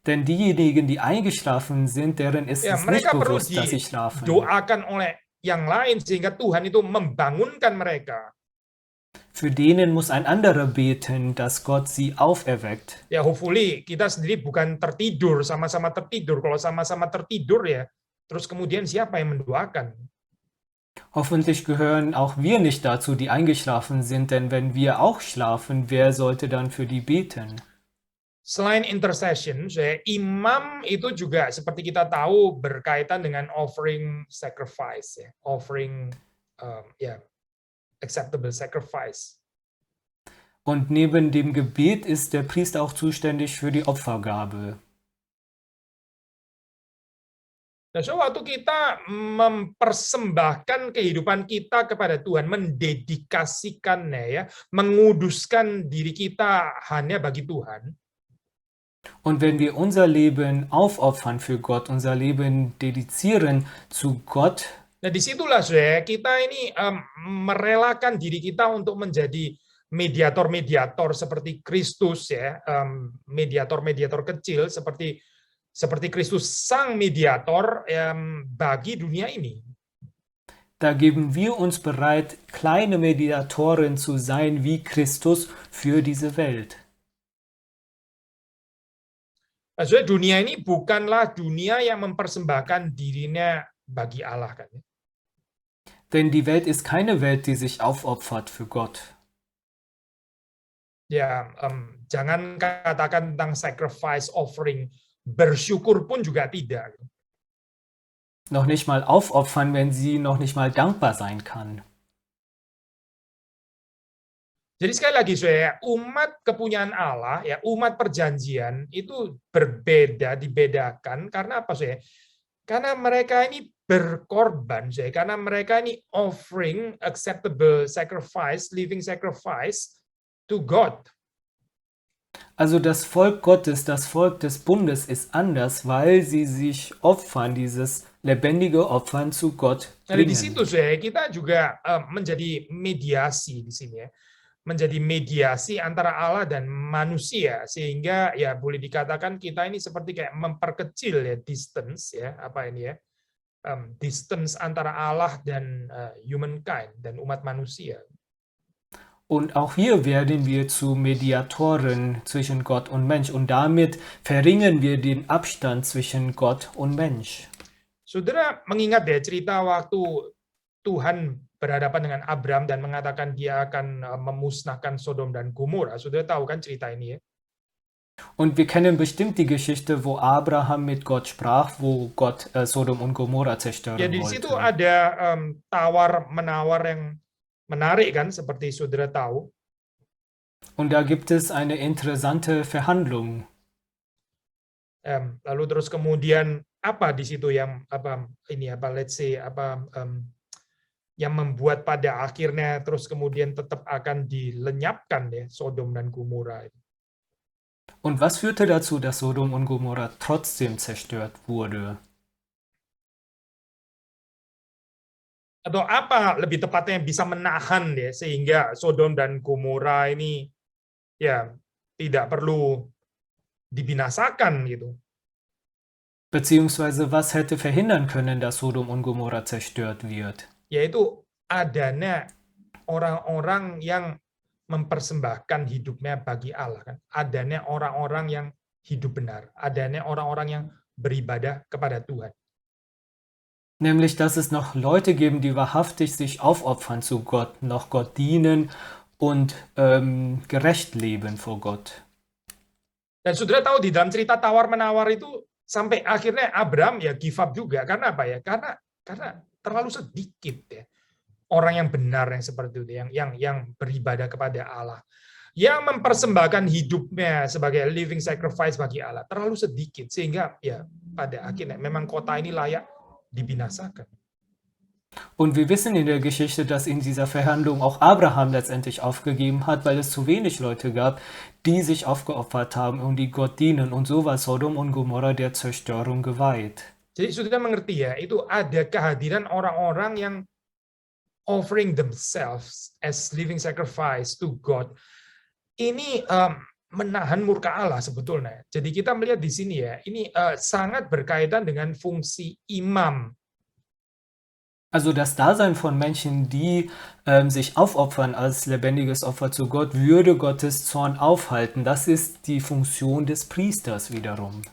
Denn diejenigen, die eingeschlafen sind, deren ist es nicht bewusst, dass sie schlafen. Doakan oleh yang lain sehingga Tuhan itu membangunkan mereka. Für denen muss ein anderer beten, dass Gott sie auferweckt. Ya, hopefully kita sendiri bukan tertidur, sama-sama tertidur. Kalau sama-sama tertidur ya, terus kemudian siapa yang mendoakan? Hoffentlich gehören auch wir nicht dazu, die eingeschlafen sind, denn wenn wir auch schlafen, wer sollte dann für die beten? Selain intercession, imam itu juga seperti kita tahu berkaitan dengan offering sacrifice, ya. Offering acceptable sacrifice. Und neben dem Gebet ist der Priester auch zuständig für die Opfergabe. Nah, waktu kita mempersembahkan kehidupan kita kepada Tuhan, mendedikasikannya ya, menguduskan diri kita hanya bagi Tuhan. Und wenn wir unser Leben aufopfern für Gott, unser Leben dedizieren zu Gott, nah disitulah kita ini merelakan diri kita untuk menjadi mediator-mediator seperti Kristus ya, mediator-mediator kecil seperti Kristus sang mediator bagi dunia ini. Da geben wir uns bereit, kleine Mediatoren zu sein wie Christus für diese Welt. Also dunia ini bukanlah dunia yang mempersembahkan dirinya bagi Allah kan. Denn die Welt ist keine Welt, die sich aufopfert für Gott. Ya, jangan katakan tentang sacrifice offering, bersyukur pun juga tidak. Noch nicht mal aufopfern, wenn sie noch nicht mal dankbar sein kann. Jadi sekali lagi, umat kepunyaan Allah, ya umat perjanjian itu dibedakan karena apa, Karena mereka ini berkorban, karena mereka ini offering acceptable sacrifice, living sacrifice to God. Also das Volk Gottes, das Volk des Bundes ist anders, weil sie sich opfern, dieses lebendige Opfern zu Gott bringen. Jadi di situ kita juga menjadi mediasi di sini ya. menjadi mediasi antara Allah dan manusia, sehingga ya boleh dikatakan kita ini seperti kayak memperkecil ya distance ya apa ini ya distance antara Allah dan humankind dan umat manusia. Und auch hier werden wir zu Mediatoren zwischen Gott und Mensch und damit verringern wir den Abstand zwischen Gott und Mensch. Saudara mengingat ya cerita waktu Tuhan berhadapan dengan Abram dan mengatakan dia akan memusnahkan Sodom dan Gomora. Saudara tahu kan cerita ini ya? Und wir kennen bestimmt die Geschichte, wo Abraham mit Gott sprach, wo Gott Sodom und Gomorra zerstören Ya di situ wollte. ada tawar-menawar yang menarik kan seperti saudara tahu. Und da gibt es eine interessante Verhandlung. Lalu terus kemudian apa di situ yang let's say yang membuat pada akhirnya terus kemudian tetap akan dilenyapkan ya Sodom dan Gomora. Und was führte dazu, dass Sodom und Gomorra trotzdem zerstört wurde? Atau apa lebih tepatnya yang bisa menahan ya sehingga Sodom dan Gomora ini ya tidak perlu dibinasakan gitu. Beziehungsweise was hätte verhindern können, dass Sodom und Gomorra zerstört wird? Yaitu adanya orang-orang yang mempersembahkan hidupnya bagi Allah kan. Adanya orang-orang yang hidup benar, adanya orang-orang yang beribadah kepada Tuhan. Nämlich, dass es noch Leute geben, die wahrhaftig sich aufopfern zu Gott, noch Gott dienen und gerecht leben vor Gott. Dan saudara tahu di dalam cerita tawar-menawar itu sampai akhirnya Abram ya give up juga. Karena apa ya? Karena terlalu sedikit ya orang yang benar yang seperti itu, yang beribadah kepada Allah, yang mempersembahkan hidupnya sebagai living sacrifice bagi Allah, terlalu sedikit sehingga ya pada akhirnya memang kota ini layak dibinasakan. Und wir wissen in der Geschichte, dass in dieser Verhandlung auch Abraham letztendlich aufgegeben hat, weil es zu wenig Leute gab, die sich aufgeopfert haben und die Gott dienen. Und so war Sodom und Gomorra der Zerstörung geweiht. Jadi sudah mengerti ya, itu ada kehadiran orang-orang yang offering themselves as living sacrifice to God. Ini menahan murka Allah sebetulnya. Jadi kita melihat di sini ya, ini sangat berkaitan dengan fungsi imam. Also das Dasein von Menschen, die sich aufopfern als lebendiges Opfer zu Gott, würde Gottes Zorn aufhalten. Das ist die Funktion des Priesters wiederum.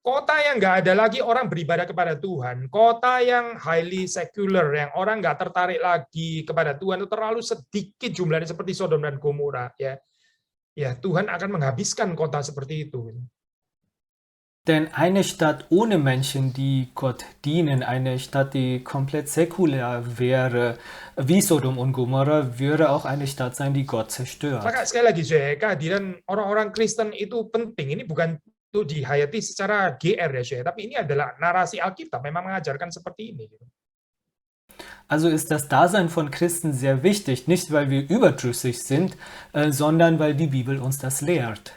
Kota yang nggak ada lagi orang beribadah kepada Tuhan, kota yang highly secular, yang orang nggak tertarik lagi kepada Tuhan, itu terlalu sedikit jumlahnya seperti Sodom dan Gomora, ya. Ya, Tuhan akan menghabiskan kota seperti itu. Denn eine Stadt ohne Menschen, die Gott dienen, eine Stadt, die komplett säkulär wäre, wie Sodom und Gomorra, würde auch eine Stadt sein, die Gott zerstört. Maka sekali lagi, saya kehadiran orang-orang Kristen itu penting. Ini bukan itu dihayati secara GR ya, saya, tapi ini adalah narasi Alkitab memang mengajarkan seperti ini. Also ist das Dasein von Christen sehr wichtig, nicht weil wir überdrüssig sind, sondern weil die Bibel uns das lehrt.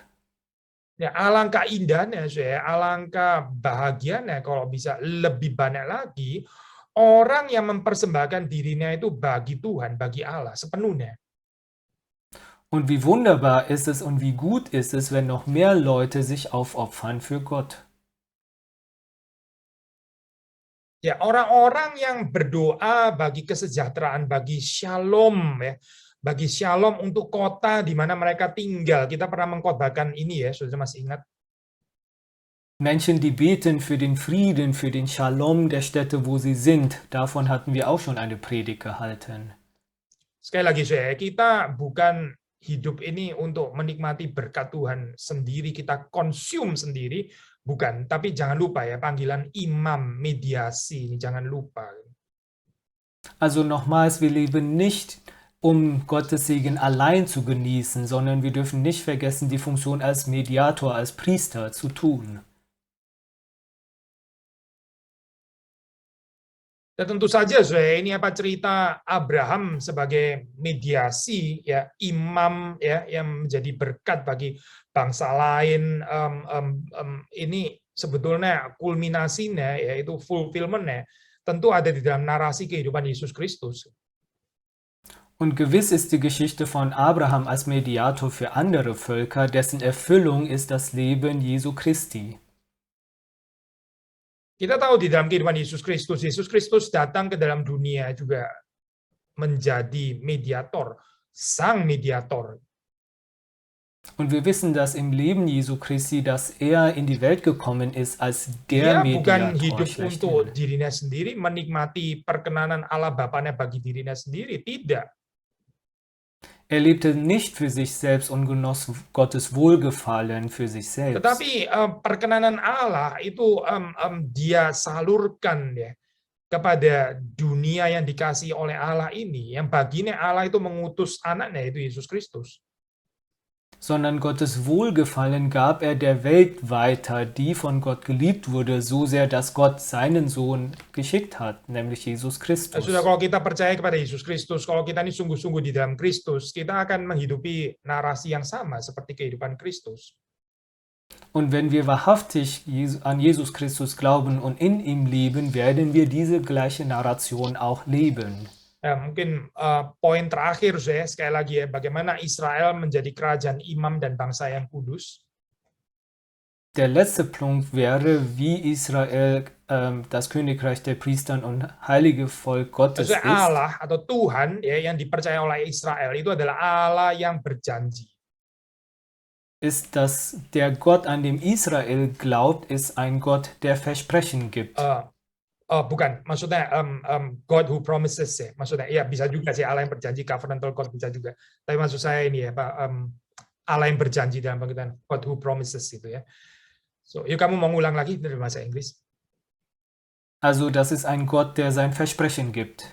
Ya, alangkah indahnya, saya, alangkah bahagianya kalau bisa lebih banyak lagi orang yang mempersembahkan dirinya itu bagi Tuhan, bagi Allah sepenuhnya. Und wie wunderbar ist es und wie gut ist es, wenn noch mehr Leute sich aufopfern für Gott. Ya, orang-orang yang berdoa bagi kesejahteraan, bagi shalom ya, bagi shalom untuk kota di mana mereka tinggal. Kita pernah mengkhotbahkan ini ya, saudara masih ingat? Menschen, die beten für den Frieden, für den Shalom der Städte, wo sie sind. Davon hatten wir auch schon eine Predigt gehalten. Sekali lagi saya, kita bukan hidup ini untuk menikmati berkat Tuhan sendiri, kita konsum sendiri, bukan. Tapi jangan lupa ya, panggilan imam, mediasi, jangan lupa. Also nochmals, wir leben nicht, um Gottes Segen allein zu genießen, sondern wir dürfen nicht vergessen, die Funktion als Mediator, als Priester zu tun. Dan tentu saja, Saudara, ini apa cerita Abraham sebagai mediasi, ya, imam, ya, yang menjadi berkat bagi bangsa lain. Ini sebetulnya kulminasinya, yaitu fulfillment-nya, tentu ada di dalam narasi kehidupan Yesus Kristus. Und gewiss ist die Geschichte von Abraham als Mediator für andere Völker, dessen Erfüllung ist das Leben Jesu Christi. Kita tahu di dalam kehidupan Yesus Kristus datang ke dalam dunia juga menjadi mediator, sang mediator. Und wir wissen, dass im Leben Jesu Christi, dass er in die Welt gekommen ist als Dia der bukan Mediator hidup untuk schlechthin. dirinya sendiri, menikmati perkenanan Allah Bapaknya bagi dirinya sendiri. Tidak. Er lebte nicht für sich selbst und genoss Gottes Wohlgefallen für sich selbst. Tetapi perkenanan Allah itu dia salurkan, ya, kepada dunia yang dikasihi oleh Allah ini, yang baginya Allah itu mengutus anaknya, itu Yesus Kristus. Sondern Gottes Wohlgefallen gab er der Welt weiter, die von Gott geliebt wurde, so sehr, dass Gott seinen Sohn geschickt hat, nämlich Jesus Christus. Sudah, kalau kita percaya kepada Yesus Kristus, kalau kita ini sungguh-sungguh di dalam Kristus, kita akan menghidupi narasi yang sama seperti kehidupan Kristus. Und wenn wir wahrhaftig an Jesus Christus glauben und in ihm leben, werden wir diese gleiche Narration auch leben. Ya, mungkin poin terakhir, saya sekali lagi, ya, bagaimana Israel menjadi kerajaan imam dan bangsa yang kudus. Der letzte Punkt wäre, wie Israel das Königreich der Priester und heilige Volk Gottes Maksudnya ist. Allah atau Tuhan, ya, yang dipercaya oleh Israel itu adalah Allah yang berjanji. Ist, dass der Gott, an dem Israel glaubt, ist ein Gott, der Versprechen gibt. Bukan, maksudnya God who promises, ya. Maksudnya, ya, bisa juga sih Allah yang berjanji, covenantal God bisa juga. Tapi maksud saya ini, ya, Pak, Allah yang berjanji dalam pengertian God who promises itu, ya. So, yuk kamu mau ngulang lagi dari bahasa Inggris. Also, das ist ein Gott, der sein Versprechen gibt.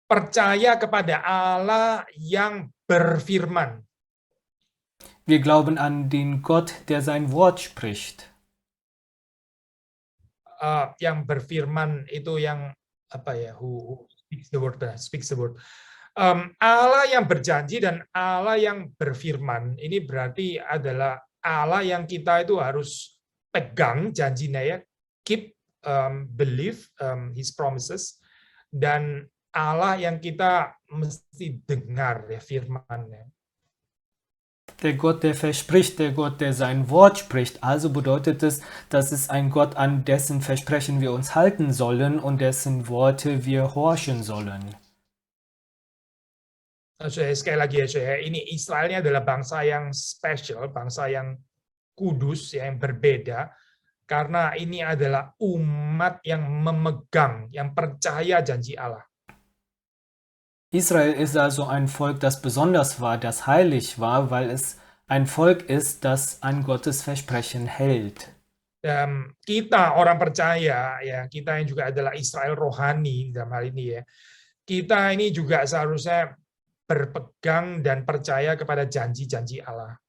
Percaya kepada Allah yang berfirman. Wir glauben an den Gott, der sein Wort spricht. Yang berfirman itu yang apa ya? Who speaks the word? Speaks the word. Allah yang berjanji dan Allah yang berfirman ini berarti adalah Allah yang kita itu harus pegang janjinya, ya, keep, believe His promises, dan Allah yang kita mesti dengar, ya, firman-Nya. Der Gott, der verspricht, der Gott, der sein Wort spricht. Also bedeutet es, dass es ein Gott, an dessen Versprechen wir uns halten sollen und dessen Worte wir horchen sollen. Sekali lagi, ya, ini Israel adalah bangsa yang spesial, bangsa yang kudus, yang berbeda, karena ini adalah umat yang memegang, yang percaya janji Allah. Israel ist also ein Volk, das besonders war, das heilig war, weil es ein Volk ist, das an Gottes Versprechen hält. Kita orang percaya, ya, kita yang juga adalah Israel rohani dalam hal ini, ya, kita ini juga seharusnya berpegang dan percaya kepada janji-janji Allah.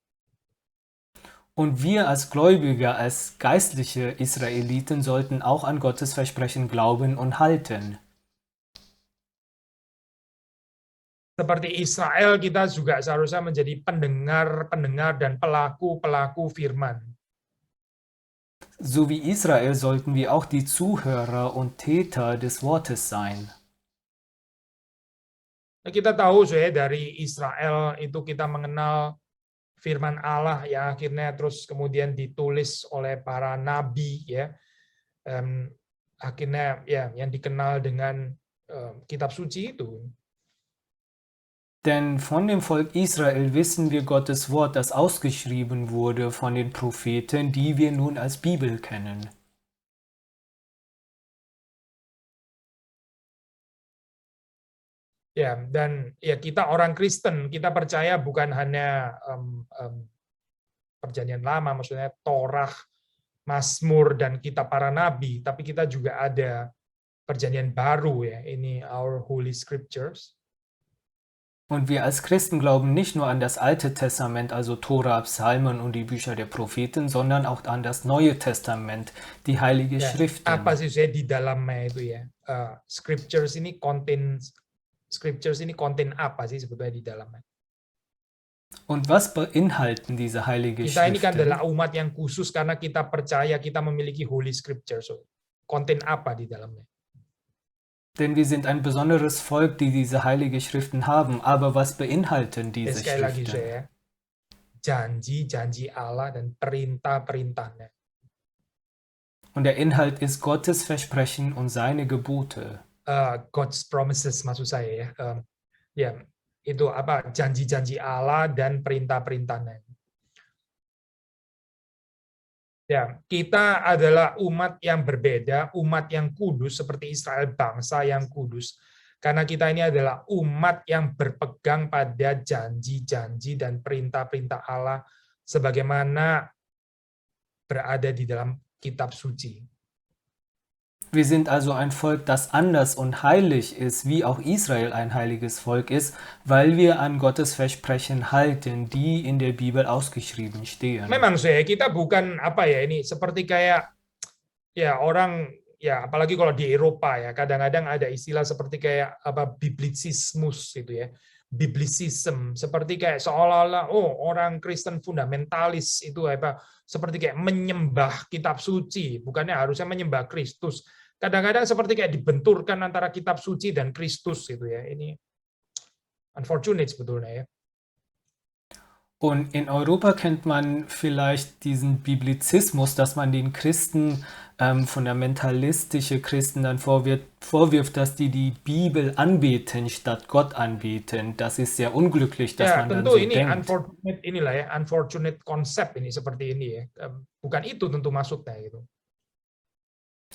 Und wir als Gläubige, als geistliche Israeliten sollten auch an Gottes Versprechen glauben und halten. Seperti Israel, kita juga seharusnya menjadi pendengar dan pelaku firman. So wie Israel sollten wir auch die Zuhörer und Täter des Wortes sein. Kita tahu, saya dari Israel itu kita mengenal firman Allah yang akhirnya terus kemudian ditulis oleh para nabi, ya, akhirnya, ya, yang dikenal dengan kitab suci itu. Denn von dem Volk Israel wissen wir Gottes Wort, das ausgeschrieben wurde von den Propheten, die wir nun als Bibel kennen. Ya, dan, ya, kita orang Kristen, kita percaya bukan hanya Perjanjian Lama, maksudnya Torah, Mazmur, dan kitab para nabi, tapi kita juga ada Perjanjian Baru, ya, ini our Holy Scriptures. Und wir als Christen glauben nicht nur an das Alte Testament, also Tora, Psalmen und die Bücher der Propheten, sondern auch an das Neue Testament, die Heilige Ya, apa Schriften. sih saya di dalamnya itu ya? Scriptures ini konten apa sih sebetulnya di dalamnya? Und was beinhalten diese Heilige Kita ini kan Schriften? adalah umat yang khusus karena kita percaya kita memiliki Holy Scripture. So, konten apa di dalamnya? Denn wir sind ein besonderes Volk, die diese Heilige Schriften haben. Aber was beinhalten diese Sekali lagi Schriften? saya, janji-janji Allah dan perintah-perintahnya. Und der Inhalt ist Gottes Versprechen und seine Gebote. God's promises maksud saya ya. Ya, itu apa? Janji-janji Allah dan perintah-perintahnya. Ya, kita adalah umat yang berbeda, umat yang kudus seperti Israel, bangsa yang kudus. Karena kita ini adalah umat yang berpegang pada janji-janji dan perintah-perintah Allah sebagaimana berada di dalam kitab suci. Wir sind also ein Volk, das anders und heilig ist, wie auch Israel ein heiliges Volk ist, weil wir an Gottes Versprechen halten, die in der Bibel ausgeschrieben stehen. Memang kita bukan apa ya ini seperti kayak ya orang ya apalagi kalau di Eropa ya kadang-kadang ada istilah seperti kayak apa biblisismus gitu ya. Biblicism seperti kayak seolah-olah orang Kristen fundamentalis itu apa seperti kayak menyembah kitab suci, bukannya harusnya menyembah Kristus. Kadang-kadang seperti kayak dibenturkan antara kitab suci dan Kristus gitu ya. Ini unfortunate sebetulnya ya. Und in Europa kennt man vielleicht diesen Biblizismus, dass man den Christen, fundamentalistische Christen dann vorwirft, dass die Bibel anbeten statt Gott anbeten. Das ist sehr unglücklich, dass Ya, man dann tentu so ini denkt. unfortunate inilah ya, unfortunate konsep ini seperti ini ya. Bukan itu tentu maksudnya gitu.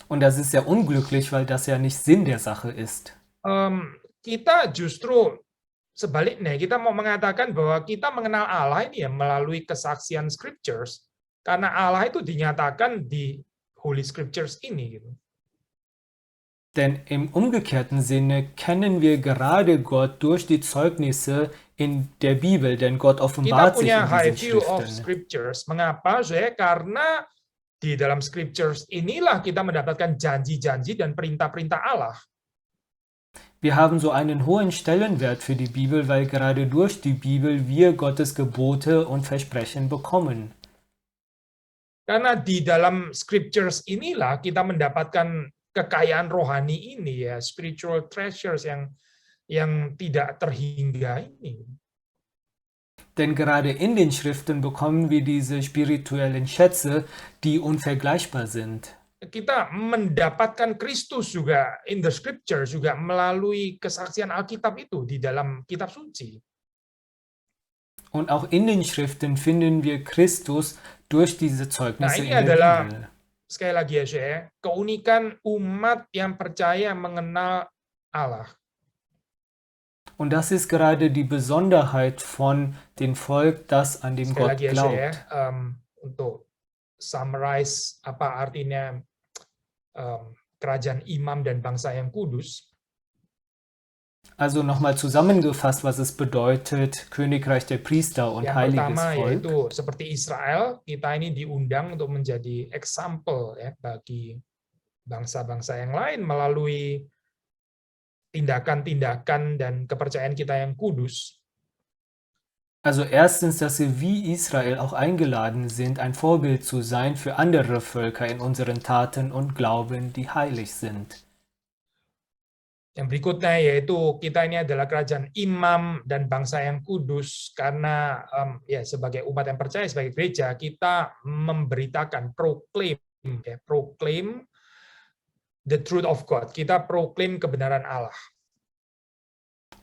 Und das ist sehr unglücklich, weil das ja nicht Sinn der Sache ist. Kita justru sebaliknya, kita mau mengatakan bahwa kita mengenal Allah ini ya melalui kesaksian scriptures, karena Allah itu dinyatakan di Holy Scriptures ini gitu. Denn im umgekehrten Sinne kennen wir gerade Gott durch die Zeugnisse in der Bibel, denn Gott Kita offenbart sich punya in high diesen view of Schriften. scriptures. Mengapa? Karena di dalam scriptures inilah kita mendapatkan janji-janji dan perintah-perintah Allah. Wir haben so einen hohen Stellenwert für die Bibel, weil gerade durch die Bibel wir Gottes Gebote und Versprechen bekommen. Karena di dalam scriptures inilah kita mendapatkan kekayaan rohani ini ya, spiritual treasures yang tidak terhingga ini. Denn gerade in den Schriften bekommen wir diese spirituellen Schätze, die unvergleichbar sind. Kita mendapatkan Kristus juga in the scriptures juga melalui kesaksian Alkitab itu di dalam kitab suci. Und auch in den Schriften finden wir Christus durch diese Zeugnisse ini in der adalah Bibel. Sekali lagi ya, keunikan umat yang percaya mengenal Allah. Und das ist gerade die Besonderheit von dem Volk, das an dem Sekali Gott lagi ya, glaubt. untuk summarize apa artinya kerajaan imam dan bangsa yang kudus. Also nochmal zusammengefasst, was es bedeutet, Königreich der Priester und Yang heiliges pertama Volk. yaitu seperti Israel, kita ini diundang untuk menjadi example ya bagi bangsa-bangsa yang lain melalui tindakan-tindakan dan kepercayaan kita yang kudus. Also erstens, dass wir wie Israel auch eingeladen sind, ein Vorbild zu sein für andere Völker in unseren Taten und Glauben, die heilig sind. Yang berikutnya yaitu kita ini adalah kerajaan imam dan bangsa yang kudus karena ya sebagai umat yang percaya sebagai gereja kita memberitakan proclaim the truth of God. Kita proclaim kebenaran Allah.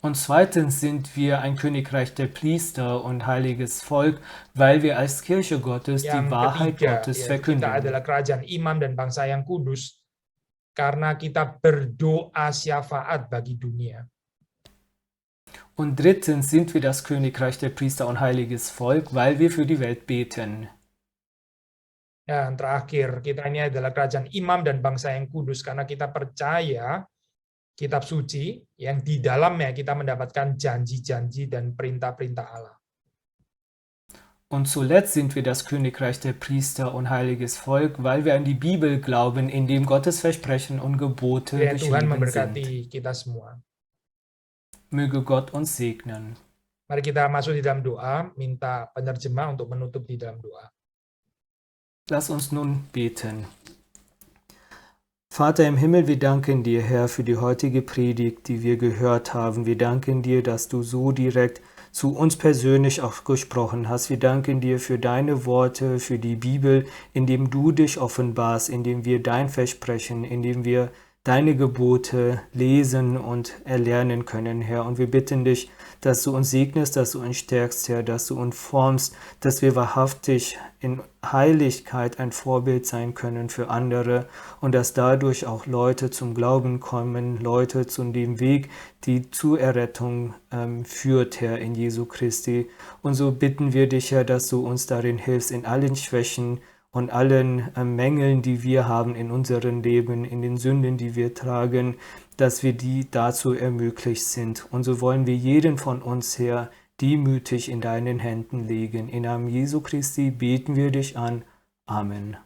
Und zweitens sind wir ein Königreich der Priester und heiliges Volk, weil wir als Kirche Gottes die Yang Wahrheit ketiga, Gottes ya, kita verkünden. adalah kerajaan imam dan bangsa yang kudus karena kita berdoa syafaat bagi dunia. Und drittens sind wir das Königreich der Priester und heiliges Volk, weil wir für die Welt beten. Dan terakhir, kita ini adalah kerajaan imam dan bangsa yang kudus karena kita percaya kitab suci yang di dalamnya kita mendapatkan janji-janji dan perintah-perintah Allah. Und zuletzt sind wir das Königreich der Priester und heiliges Volk, weil wir an die Bibel glauben, in dem Gottes Versprechen und Gebote Kiranya Tuhan geschrieben memberkati sind. kita semua. Möge Gott uns segnen. Mari kita masuk di dalam doa, minta penerjemah untuk menutup di dalam doa. Lass uns nun beten. Vater im Himmel, wir danken dir, Herr, für die heutige Predigt, die wir gehört haben. Wir danken dir, dass du so direkt zu uns persönlich auch gesprochen hast. Wir danken dir für deine Worte, für die Bibel, in dem du dich offenbarst, in dem wir dein Versprechen, in dem wir deine Gebote lesen und erlernen können, Herr. Und wir bitten dich, dass du uns segnest, dass du uns stärkst, Herr, dass du uns formst, dass wir wahrhaftig in Heiligkeit ein Vorbild sein können für andere und dass dadurch auch Leute zum Glauben kommen, Leute zu dem Weg, die zur Errettung führt, Herr, in Jesu Christi. Und so bitten wir dich, Herr, dass du uns darin hilfst, in allen Schwächen und allen Mängeln, die wir haben in unserem Leben, in den Sünden, die wir tragen, dass wir die dazu ermöglicht sind. Und so wollen wir jeden von uns, Herr, demütig in deinen Händen legen. Im Namen Jesu Christi beten wir dich an. Amen.